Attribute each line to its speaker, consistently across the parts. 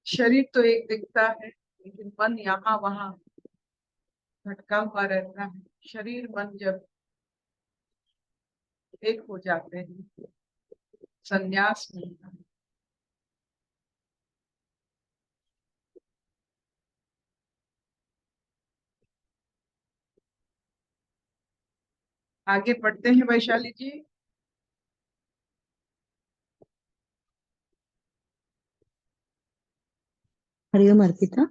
Speaker 1: शरीर तो एक दिखता है, लेकिन मन यहाँ वहाँ भटका हुआ रहता है। शरीर मन जब एक हो जाते हैं, संन्यास मिलता है। आगे पढ़ते हैं वैशाली जी।
Speaker 2: हरिओम अर्पिता।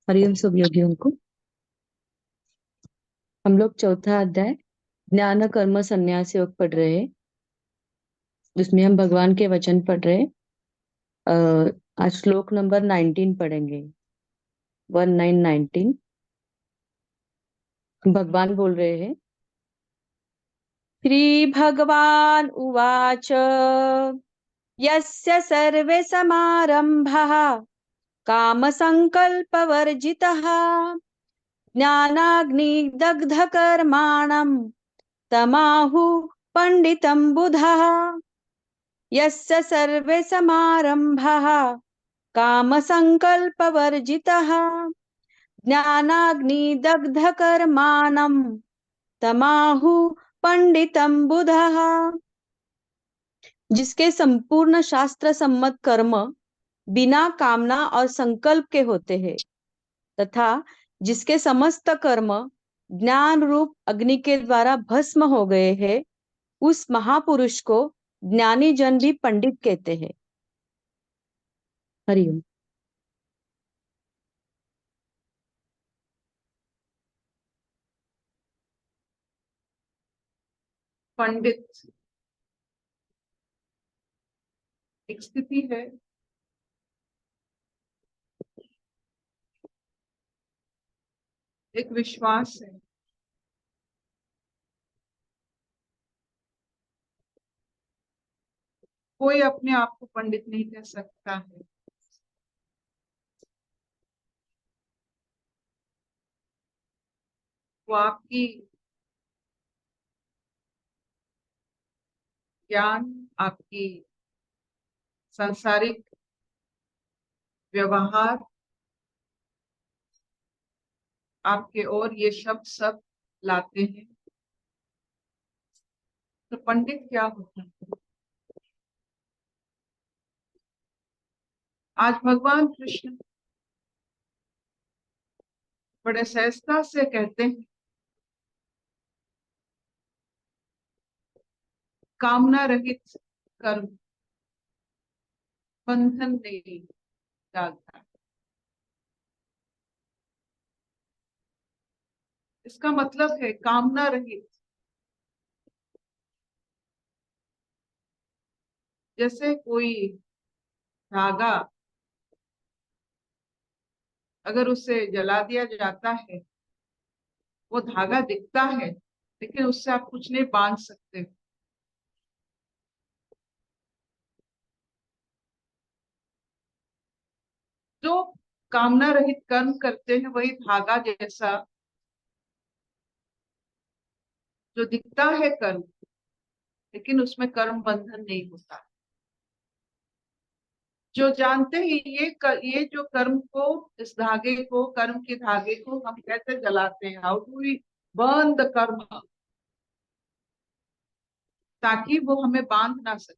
Speaker 2: हरिओम सब योगियों को। हम लोग चौथा अध्याय ज्ञान कर्म संन्यास योग पढ़ रहे हैं, जिसमें हम भगवान के वचन पढ़ रहे हैं। आज श्लोक नंबर 19 पढ़ेंगे। 1919 भगवान बोल रहे हैं। श्री भगवान उवाच यस्य सर्वे समारंभः काम संकल्प वर्जितः ज्ञानाग्निदग्धकर्माणं तमाहु पंडितं बुधः। यस्य सर्वे समारंभः काम संकल्प वर्जितः ज्ञानाग्निदग्धकर्माणं तमाहु पंडितं बुधः। जिसके संपूर्ण शास्त्र सम्मत कर्म बिना कामना और संकल्प के होते हैं, तथा जिसके समस्त कर्म ज्ञान रूप अग्नि के द्वारा भस्म हो गए हैं, उस महापुरुष को ज्ञानी जन भी पंडित कहते हैं। हरिओम।
Speaker 1: पंडित एक स्थिति है, एक विश्वास है। कोई अपने आप को पंडित नहीं कह सकता है। वो आपकी ज्ञान, आपकी सांसारिक व्यवहार, आपके और ये शब्द सब लाते हैं। तो पंडित क्या होता है? आज भगवान कृष्ण बड़े सहजता से कहते हैं, कामना रहित कर्म बंधन नहीं डालता। इसका मतलब है कामना रहित। जैसे कोई धागा अगर उसे जला दिया जाता है, वो धागा दिखता है, लेकिन उससे आप कुछ नहीं बांध सकते। जो कामना रहित कर्म करते हैं वही धागा जैसा जो दिखता है कर्म, लेकिन उसमें कर्म बंधन नहीं होता। जो जानते हैं ये जो कर्म को, इस धागे को, कर्म के धागे को हम कैसे जलाते हैं, how do we burn the karma, ताकि वो हमें बांध ना सके।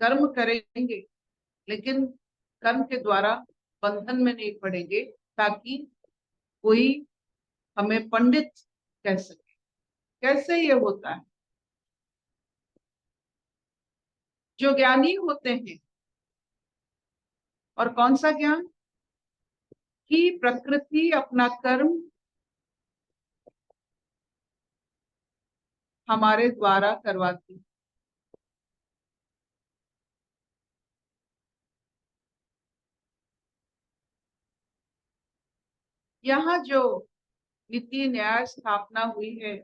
Speaker 1: कर्म करेंगे लेकिन कर्म के द्वारा बंधन में नहीं पड़ेंगे, ताकि कोई हमें पंडित कह सके। कैसे ये होता है? जो ज्ञानी होते हैं, और कौन सा ज्ञान? कि प्रकृति अपना कर्म हमारे द्वारा करवाती है। यहाँ जो नीति न्याय स्थापना हुई है,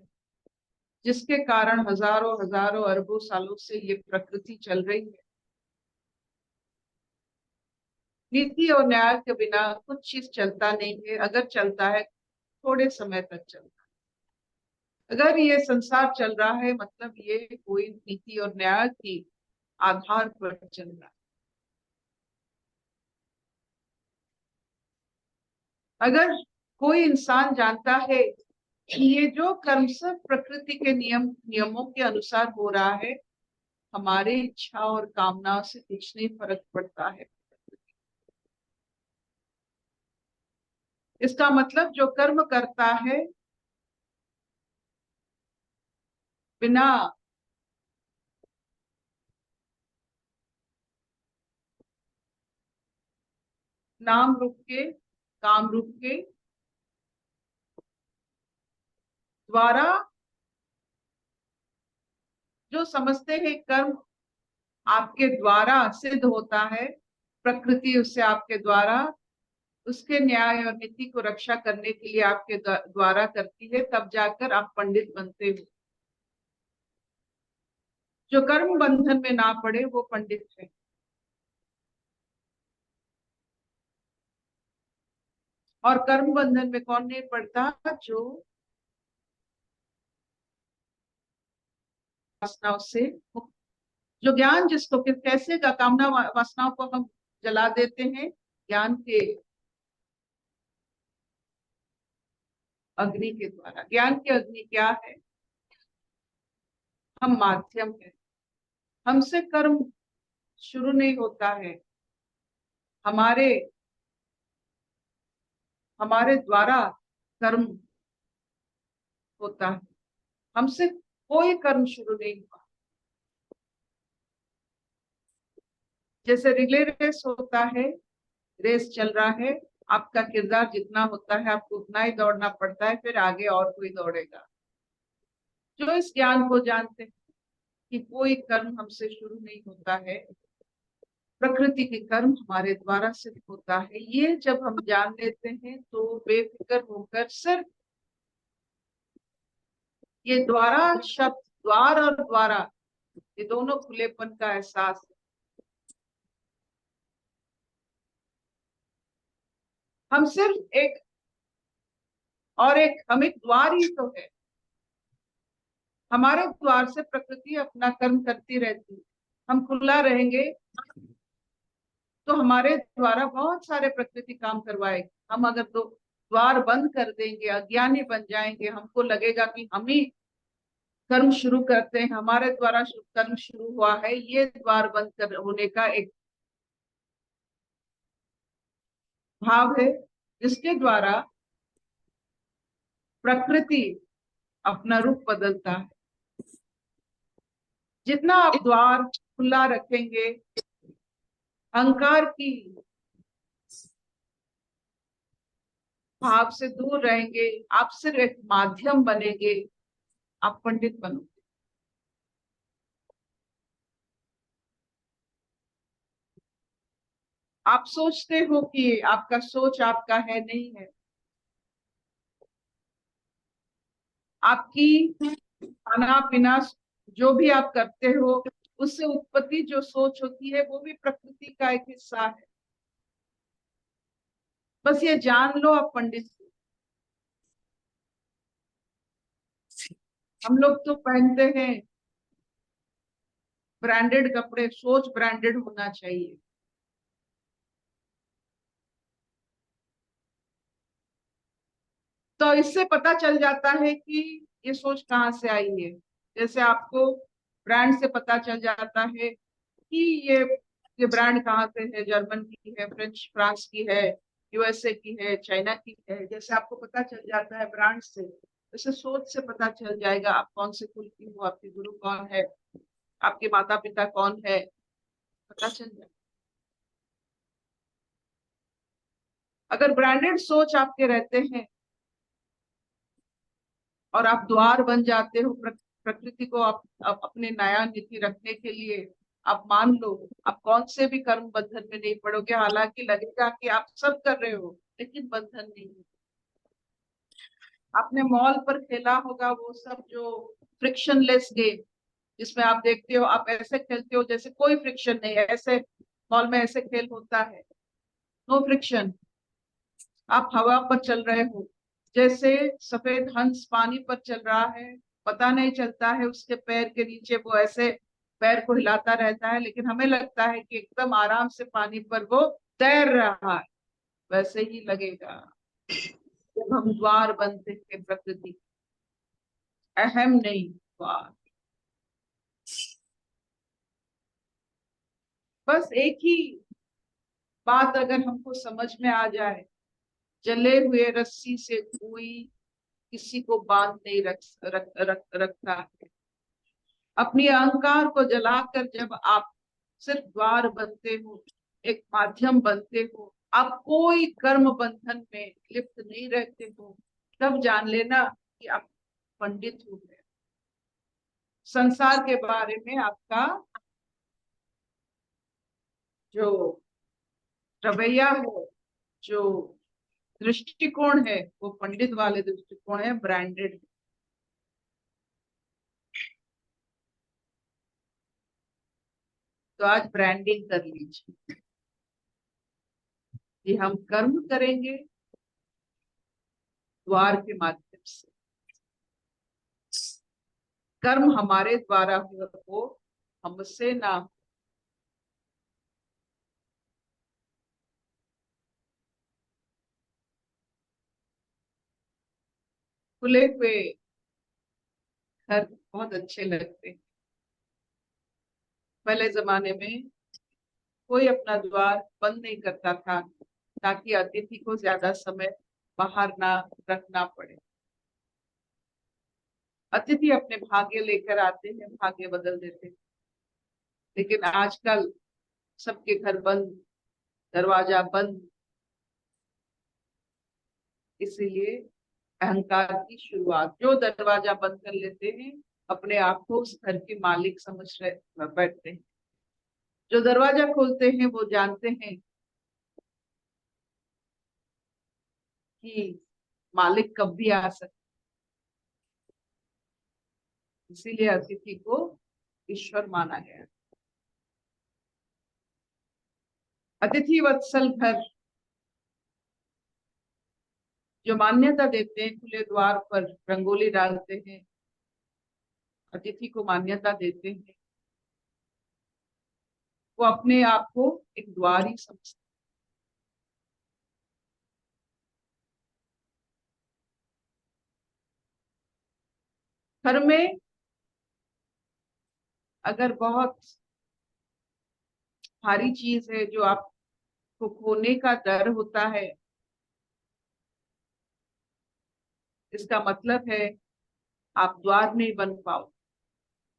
Speaker 1: जिसके कारण हजारों हजारों अरबों सालों से ये प्रकृति चल रही है, नीति और न्याय के बिना कुछ चीज चलता नहीं है। अगर चलता है थोड़े समय तक चलता है। अगर ये संसार चल रहा है, मतलब ये कोई नीति और न्याय की आधार पर चल रहा है। अगर कोई इंसान जानता है कि ये जो कर्म सब प्रकृति के नियमों के अनुसार हो रहा है, हमारी इच्छा और कामनाओं से कुछ नहीं फर्क पड़ता है, इसका मतलब जो कर्म करता है बिना नाम रूप के, काम रूप के द्वारा, जो समझते हैं कर्म आपके द्वारा सिद्ध होता है, प्रकृति उससे आपके द्वारा उसके न्याय और नीति को रक्षा करने के लिए आपके द्वारा करती है, तब जाकर आप पंडित बनते हो। जो कर्म बंधन में ना पड़े वो पंडित है। और कर्म बंधन में कौन नहीं पड़ता? जो वासनाओं से मुक्त, जो ज्ञान जिसको फिर कैसे का कामना वासनाओं को हम जला देते हैं, ज्ञान के अग्नि के द्वारा। ज्ञान की अग्नि क्या है? हम माध्यम है, हमसे कर्म शुरू नहीं होता है, हमारे हमारे द्वारा कर्म होता है, हमसे कोई कर्म शुरू नहीं हुआ। जैसे रिले रेस होता है, रेस चल रहा है, आपका किरदार जितना होता है आपको उतना ही दौड़ना पड़ता है, फिर आगे और कोई दौड़ेगा। जो इस ज्ञान को जानते हैं कि कोई कर्म हमसे शुरू नहीं होता है, प्रकृति के कर्म हमारे द्वारा सिद्ध होता है, ये जब हम जान लेते हैं तो बेफिक्र होकर सिर्फ ये द्वारा शब्द, द्वार और द्वारा, ये दोनों खुलेपन का एहसास है। हम सिर्फ एक हम एक द्वार ही तो है, हमारे द्वार से प्रकृति अपना कर्म करती रहती है। हम खुला रहेंगे तो हमारे द्वारा बहुत सारे प्रकृति काम करवाएगी। हम अगर द्वार बंद कर देंगे, अज्ञानी बन जाएंगे, हमको लगेगा कि हम ही कर्म शुरू करते हैं, हमारे द्वारा कर्म शुरू हुआ है, ये द्वार बंद कर होने का एक भाव है, जिसके द्वारा प्रकृति अपना रूप बदलता है। जितना आप द्वार खुला रखेंगे, अहंकार की भाव से दूर रहेंगे, आप सिर्फ एक माध्यम बनेंगे, आप पंडित बनोगे। आप सोचते हो कि आपका सोच आपका है, नहीं है। आपकी खाना पीना जो भी आप करते हो, उससे उत्पत्ति जो सोच होती है वो भी प्रकृति का एक हिस्सा है। बस ये जान लो, आप पंडित हो। हम लोग तो पहनते हैं ब्रांडेड कपड़े, सोच ब्रांडेड होना चाहिए। तो इससे पता चल जाता है कि ये सोच कहाँ से आई है। जैसे आपको ब्रांड से पता चल जाता है कि ये ब्रांड कहाँ से है, जर्मन की है, फ्रांस की है, यूएसए की है, चाइना की है। जैसे आपको पता चल जाता है ब्रांड से, जैसे सोच से पता चल जाएगा आप कौन से कुल की हो, आपके गुरु कौन है, आपके माता पिता कौन है, पता चल जाएगा। अगर ब्रांडेड सोच आपके रहते हैं और आप द्वार बन जाते हो प्रकृति को, आप अपने नया नीति रखने के लिए, आप मान लो आप कौन से भी कर्म बंधन में नहीं पड़ोगे। हालांकि लगेगा कि आप सब कर रहे हो, लेकिन बंधन नहीं है। आपने मॉल पर खेला होगा वो सब जो फ्रिक्शनलेस गेम, जिसमें आप देखते हो आप ऐसे खेलते हो जैसे कोई फ्रिक्शन नहीं है, ऐसे मॉल में ऐसे खेल होता है, नो फ्रिक्शन। आप हवा पर चल रहे हो, जैसे सफेद हंस पानी पर चल रहा है, पता नहीं चलता है उसके पैर के नीचे वो ऐसे पैर को हिलाता रहता है, लेकिन हमें लगता है कि एकदम आराम से पानी पर वो तैर रहा है। वैसे ही लगेगा जब हम द्वार बनते हैं प्रकृति, अहम नहीं द्वार। बस एक ही बात अगर हमको समझ में आ जाए, जले हुए रस्सी से कोई किसी को बांध नहीं रखता है। अपनी अहंकार को जलाकर जब आप सिर्फ द्वार बनते हो, एक माध्यम बनते हो, आप कोई कर्म बंधन में लिप्त नहीं रहते हो, तब जान लेना कि आप पंडित हो गए। संसार के बारे में आपका जो रवैया है, जो दृष्टिकोण है, वो पंडित वाले दृष्टिकोण है, ब्रांडेड। तो आज ब्रांडिंग कर लीजिए कि हम कर्म करेंगे द्वार के माध्यम से। कर्म हमारे द्वारा हो, हमसे ना हो। खुले हुए घर बहुत अच्छे लगते हैं। पहले जमाने में कोई अपना द्वार बंद नहीं करता था ताकि अतिथि को ज्यादा समय बाहर ना रखना पड़े। अतिथि अपने भाग्य लेकर आते हैं, भाग्य बदल देते हैं। लेकिन आजकल सबके घर बंद, दरवाजा बंद, इसीलिए अहंकार की शुरुआत। जो दरवाजा बंद कर लेते हैं अपने आप को उस घर के मालिक समझ रहे बैठते हैं। जो दरवाजा खोलते हैं वो जानते हैं कि मालिक कब भी आ सकते। इसीलिए अतिथि को ईश्वर माना गया। अतिथि वत्सल घर जो मान्यता देते हैं, खुले द्वार पर रंगोली डालते हैं, अतिथि को मान्यता देते हैं, वो अपने आप को एक द्वार ही समझते। घर में अगर बहुत भारी चीज है जो आपको खोने का डर होता है, इसका मतलब है आप द्वार नहीं बन पाओ।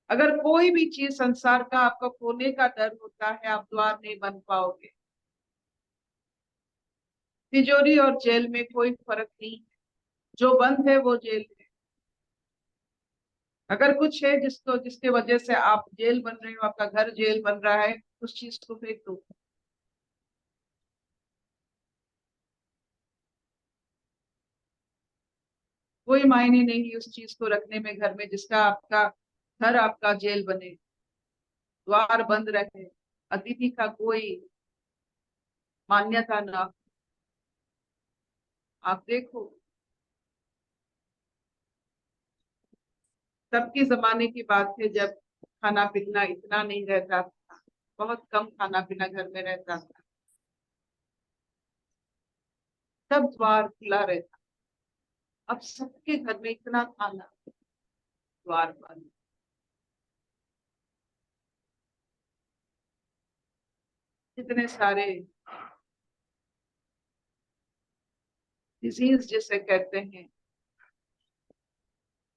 Speaker 1: अगर कोई भी चीज संसार का आपका खोने का डर होता है, आप द्वार नहीं बन पाओगे। तिजोरी और जेल में कोई फर्क नहीं है। जो बंद है वो जेल है। अगर कुछ है जिसको जिसके वजह से आप जेल बन रहे हो, आपका घर जेल बन रहा है, उस चीज को फेंक दो। कोई मायने नहीं उस चीज को रखने में घर में, जिसका आपका घर आपका जेल बने, द्वार बंद रहे, अतिथि का कोई मान्यता ना। आप देखो, तब के जमाने की बात है जब खाना पीना इतना नहीं रहता था, बहुत कम खाना पीना घर में रहता था, तब द्वार खुला रहता। अब सबके घर में इतना खाना, द्वार बंद। इतने सारे डिजीज जिसे कहते हैं,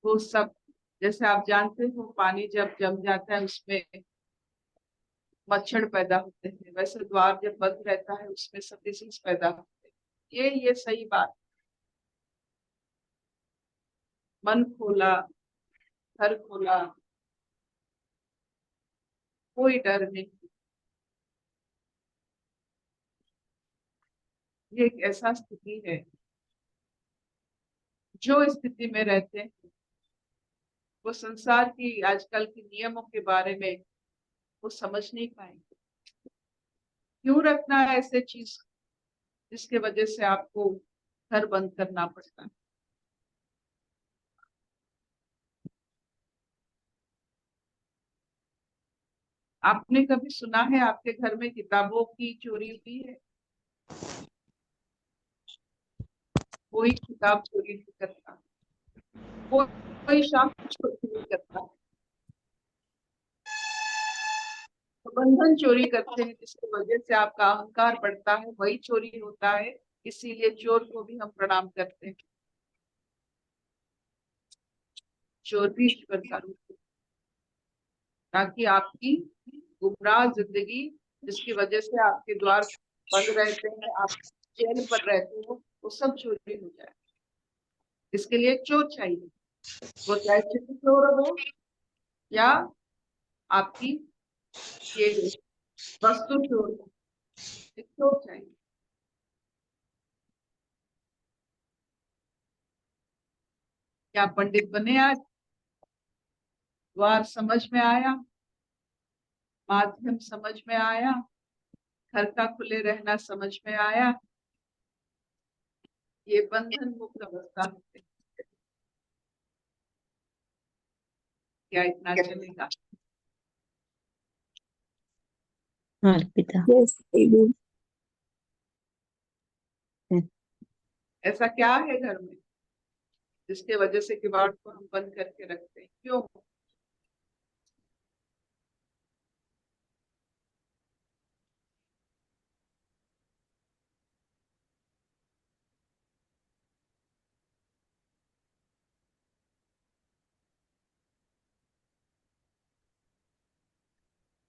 Speaker 1: वो सब, जैसे आप जानते हो पानी जब जम जाता है उसमें मच्छर पैदा होते हैं, वैसे द्वार जब बंद रहता है उसमें सब डिजीज पैदा होते हैं। ये सही बात। मन खोला, घर खोला, कोई डर नहीं। ये एक ऐसा स्थिति है, जो स्थिति में रहते हैं वो संसार की आजकल के नियमों के बारे में वो समझ नहीं पाएंगे। क्यों रखना है ऐसे चीज जिसके वजह से आपको घर बंद करना पड़ता है। आपने कभी सुना है आपके घर में किताबों की चोरी हुई है? कोई किताब चोरी नहीं करता, कोई शास्त्र चोरी नहीं करता। तो बंधन चोरी करते हैं जिसकी वजह से आपका अहंकार बढ़ता है, वही चोरी होता है। इसीलिए चोर को भी हम प्रणाम करते हैं। चोर भी ईश्वर का रूप है, ताकि आपकी गुमराह जिंदगी, जिसकी वजह से आपके द्वार बंद रहते हैं, आप जेल पर रहते हो, वो सब चोरी हो जाए। इसके लिए चोर चाहिए, वो चाहे चित्र चोर हो या आपकी ये वस्तु चोर हो, एक चोर चाहिए। क्या पंडित बने आज? द्वार समझ में आया, माध्यम समझ में आया, घर का खुले रहना समझ में आया। ये बंधन मुक्त अवस्था होते हैं। क्या इतना चलेगा?
Speaker 2: हाँ पिता।
Speaker 3: यस देवी।
Speaker 1: ऐसा क्या है घर में जिसके वजह से किवाड़ को हम बंद करके रखते हैं? क्यों?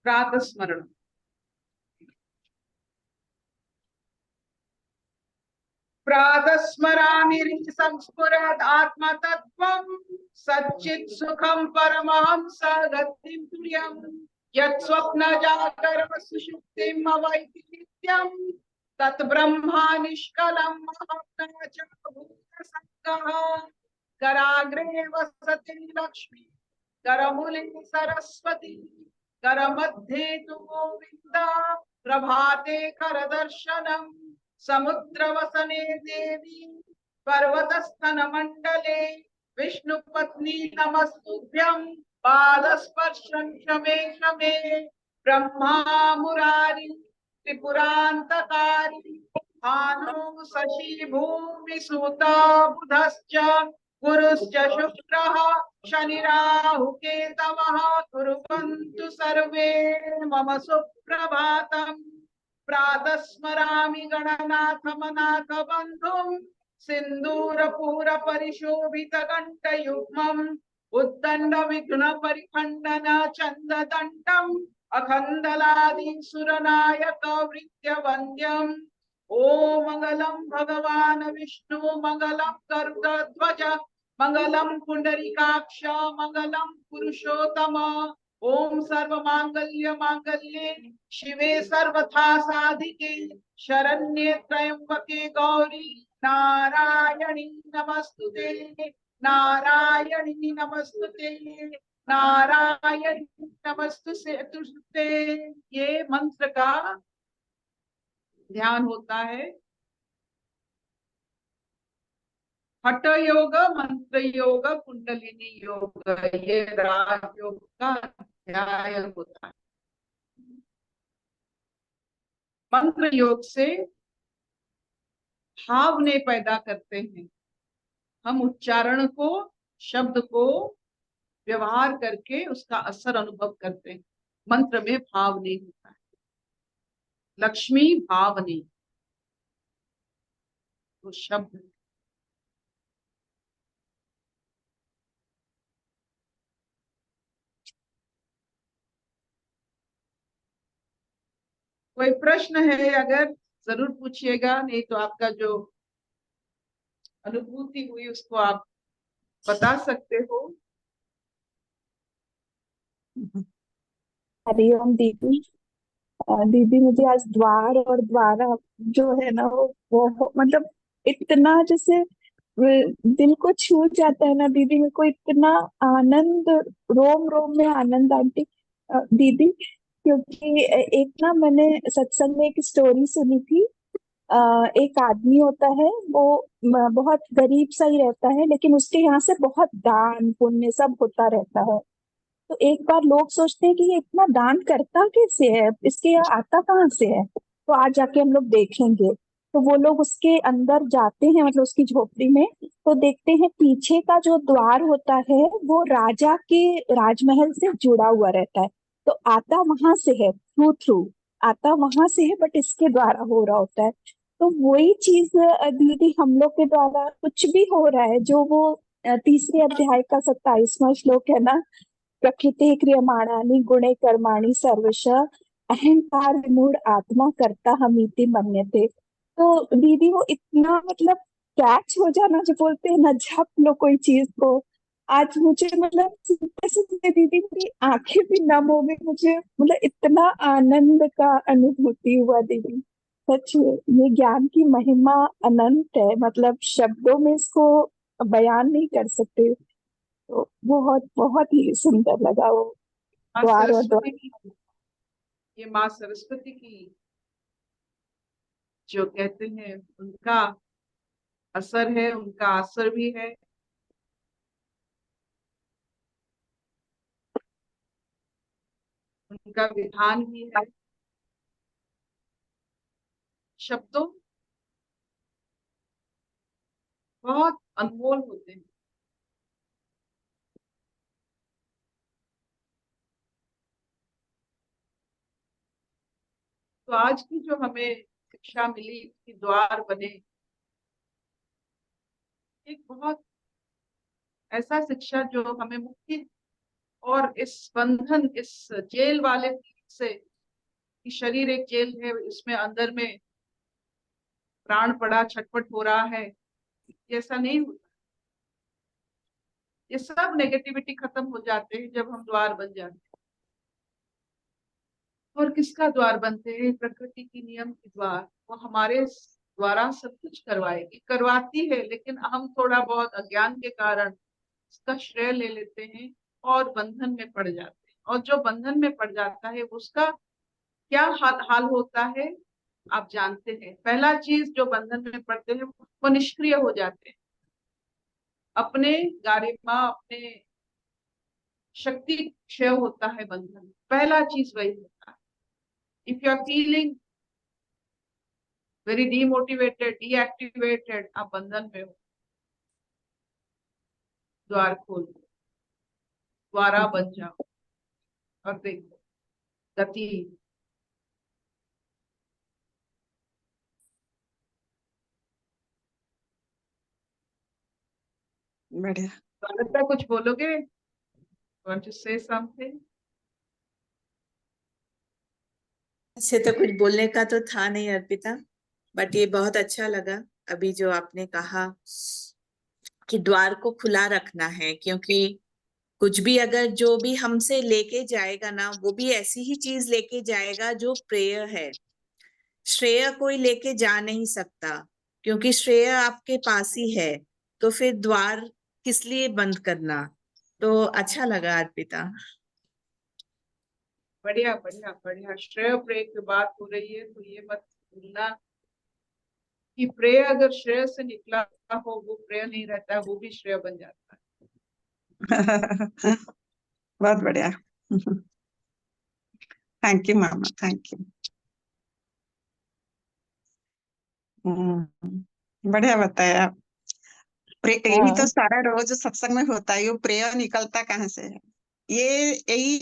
Speaker 1: प्रातः स्मरण। प्रातः स्मरामि संस्फुरत् आत्मतत्त्वं सच्चित् सुखं परमहंस गतिं तुर्यं यत् स्वप्न जागरण सुषुप्तिम् अवैति नित्यं तत् ब्रह्मा निष्कलं महत् च भूतसंगः कराग्रे वसति लक्ष्मी करमूले सरस्वती करमध्ये तु गोविन्द प्रभाते करदर्शनम् समुद्रवसने देवी पर्वतस्थन मंडले विष्णुपत्नी नमस्तुभ्यं पादस्पर्शं शमे शमे ब्रह्मा मुरारी त्रिपुरान्तकारी भानु शशि भूमि सुता बुधश्च गुरुश्च शुक्रः शनिराहु केतवः कुर्वन्तु सर्वे मम सुप्रभातम् प्रातः स्मरामि गणनाथमनाथ बन्धुं सिन्दूरपूर परिशोभित कण्ठयुग्मम् उद्दण्ड विघ्न परिखण्डन चन्ददण्डम् अखण्डलादि सुरनायक वृत्यवन्द्यम् ॐ मंगलम भगवान विष्णु मंगलम गरुड़ध्वज मंगलम पुंडरीकाक्ष मंगलम पुरुषोत्तम ओम सर्वमांगल्य मांगल्ये शिवे सर्वथा साधिके शरण्ये त्र्यंबके गौरी नारायणी नमस्तुते नारायणी नमस्तुते नारायणी नमस्तुते। ये मंत्र का ध्यान होता है। हठ योग, मंत्र योग, कुंडलिनी योग, ये राजयोग का अध्याय होता है। मंत्र योग से भावने पैदा करते हैं। हम उच्चारण को, शब्द को व्यवहार करके उसका असर अनुभव करते हैं। मंत्र में भाव नहीं होता है। लक्ष्मी भाव नहीं, तो शब्द। कोई प्रश्न है अगर जरूर पूछिएगा, नहीं तो आपका जो अनुभूति हुई उसको आप बता सकते हो।
Speaker 3: हरिओम दीदी। दीदी मुझे आज द्वार और द्वारा जो है ना वो मतलब इतना जैसे दिल को छू जाता है ना दीदी। मेरे को इतना आनंद, रोम रोम में आनंद आंटी दीदी। क्योंकि एक ना मैंने सत्संग में एक स्टोरी सुनी थी। एक आदमी होता है, वो बहुत गरीब सा ही रहता है, लेकिन उसके यहाँ से बहुत दान पुण्य सब होता रहता है। तो एक बार लोग सोचते हैं कि ये इतना दान करता कैसे है, इसके यहाँ आता कहाँ से है। तो आज जाके हम लोग देखेंगे। तो वो लोग उसके अंदर जाते हैं, मतलब उसकी झोपड़ी में, तो देखते हैं पीछे का जो द्वार होता है वो राजा के राजमहल से जुड़ा हुआ रहता है। तो आता वहां से है, थ्रू थ्रू आता वहां से है, बट इसके द्वारा हो रहा होता है। तो वही चीज दीदी हम लोग के द्वारा कुछ भी हो रहा है, जो वो तीसरे अध्याय का 27वां श्लोक है ना, प्रकृति क्रियमाणानि गुणे कर्माणि सर्वश अहंकार विमूढ़ आत्मा करता हमीति मन्यते। तो दीदी वो इतना मतलब कैच हो जाना, जो बोलते हैं ना, झप लो कोई चीज को। आज मुझे मतलब सुनते सुनते दीदी मेरी आंखें भी नम हो गई, मुझे मतलब इतना आनंद का अनुभूति हुआ दीदी। सच में ये ज्ञान की महिमा अनंत है, मतलब शब्दों में इसको बयान नहीं कर सकते। तो बहुत बहुत ही सुंदर लगा वो
Speaker 1: माँ
Speaker 3: द्वार और
Speaker 1: सरस्वती
Speaker 3: द्वार।
Speaker 1: की, ये माँ सरस्वती की जो कहते हैं उनका असर है, उनका असर भी है। उनका विधान भी है। शब्दों बहुत अनमोल होते हैं। तो आज की जो हमें शिक्षा मिली कि द्वार बने, एक बहुत ऐसा शिक्षा जो हमें मुक्ति और इस बंधन, इस जेल वाले से, कि शरीर एक जेल है, इसमें अंदर में प्राण पड़ा छटपट हो रहा है, ऐसा नहीं होता। ये सब नेगेटिविटी खत्म हो जाते हैं जब हम द्वार बन जाते हैं। और किसका द्वार बनते हैं? प्रकृति की नियम के द्वार। वो हमारे द्वारा सब कुछ करवाएगी, करवाती है, लेकिन हम थोड़ा बहुत अज्ञान के कारण इसका श्रेय ले लेते हैं और बंधन में पड़ जाते हैं। और जो बंधन में पड़ जाता है उसका क्या हाल होता है आप जानते हैं। पहला चीज, जो बंधन में पड़ते हैं वो निष्क्रिय हो जाते हैं, अपने गारिमा, अपने शक्ति क्षय होता है बंधन। पहला चीज वही होता है। If you are feeling very demotivated, deactivated, आप बंधन में हो, द्वार खोल दो, द्वारा बन जाओ और देखो गति।
Speaker 4: बढ़िया।
Speaker 1: स्वागता, कुछ बोलोगे? Want to say something?
Speaker 4: ऐसे तो कुछ बोलने का तो था नहीं अर्पिता, बट ये बहुत अच्छा लगा अभी जो आपने कहा कि द्वार को खुला रखना है, क्योंकि कुछ भी अगर जो भी हमसे लेके जाएगा ना, वो भी ऐसी ही चीज लेके जाएगा जो प्रेय है। श्रेय कोई लेके जा नहीं सकता, क्योंकि श्रेय आपके पास ही है। तो फिर द्वार किस लिए बंद करना? तो अच्छा लगा अर्पिता।
Speaker 1: बढ़िया बढ़िया बढ़िया। श्रेय प्रेय की बात हो रही है तो ये मत भूलना कि प्रेय अगर श्रेय से निकला हो, वो प्रेय नहीं रहता है, वो भी श्रेय बन जाता है।
Speaker 4: बहुत बढ़िया। Thank you mama, thank you. बढ़िया बताया। यही तो
Speaker 3: हाँ
Speaker 4: सारा रोज सत्संग में होता है, ये प्रेयर निकलता कहाँ से है? ये यही